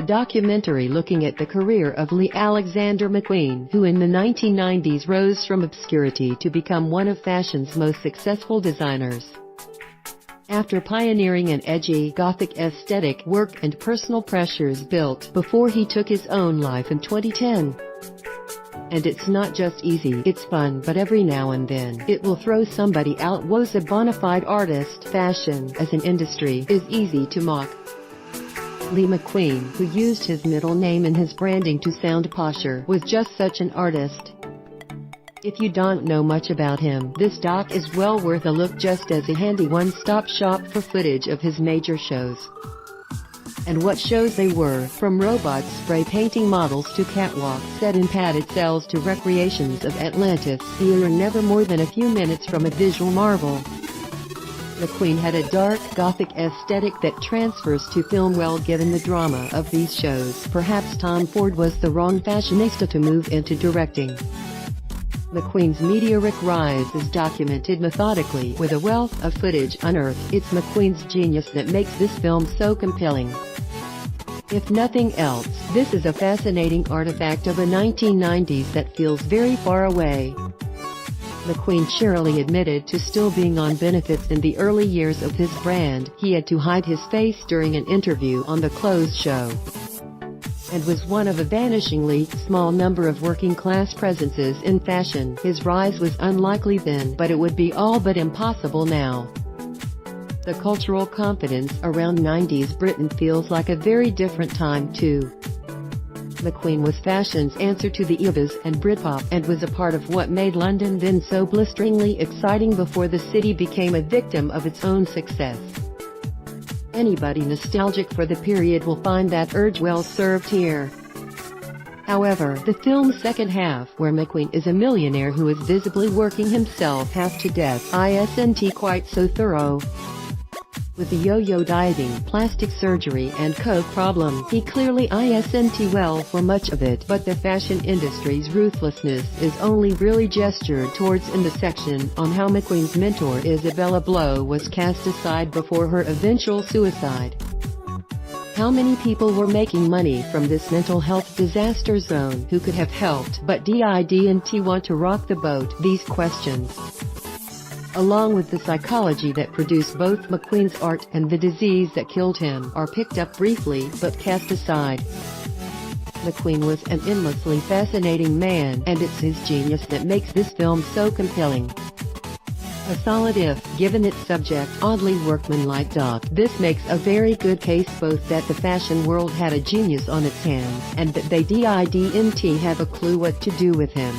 documentary looking at the career of Lee Alexander McQueen, who in the 1990s rose from obscurity to become one of fashion's most successful designers. After pioneering an edgy, gothic aesthetic, work and personal pressures built before he took his own life in 2010. And it's not just easy, it's fun, but every now and then, it will throw somebody out. Was a bona fide artist. Fashion, as an industry, is easy to mock. Lee McQueen, who used his middle name in his branding to sound posher, was just such an artist. If you don't know much about him, this doc is well worth a look, just as a handy one-stop shop for footage of his major shows. And what shows they were, from robots spray painting models to catwalks set in padded cells to recreations of Atlantis, you're never more than a few minutes from a visual marvel. McQueen had a dark, gothic aesthetic that transfers to film well. Given the drama of these shows, perhaps Tom Ford was the wrong fashionista to move into directing. McQueen's meteoric rise is documented methodically with a wealth of footage unearthed. It's McQueen's genius that makes this film so compelling. If nothing else, this is a fascinating artifact of a 1990s that feels very far away. McQueen cheerily admitted to still being on benefits in the early years of his brand. He had to hide his face during an interview on The Clothes Show, and was one of a vanishingly small number of working-class presences in fashion. His rise was unlikely then, but it would be all but impossible now. The cultural confidence around 90s Britain feels like a very different time too. McQueen was fashion's answer to the Evas and Britpop, and was a part of what made London then so blisteringly exciting before the city became a victim of its own success. Anybody nostalgic for the period will find that urge well served here. However, the film's second half, where McQueen is a millionaire who is visibly working himself half to death, isn't quite so thorough. With the yo-yo dieting, plastic surgery and coke problem, he clearly isn't well for much of it, but the fashion industry's ruthlessness is only really gestured towards in the section on how McQueen's mentor Isabella Blow was cast aside before her eventual suicide. How many people were making money from this mental health disaster zone? Who could have helped but didn't want to rock the boat? These questions, along with the psychology that produced both McQueen's art and the disease that killed him, are picked up briefly but cast aside. McQueen was an endlessly fascinating man, and it's his genius that makes this film so compelling. A solid if, given its subject, oddly workmanlike doc. This makes a very good case both that the fashion world had a genius on its hands, and that they didn't have a clue what to do with him.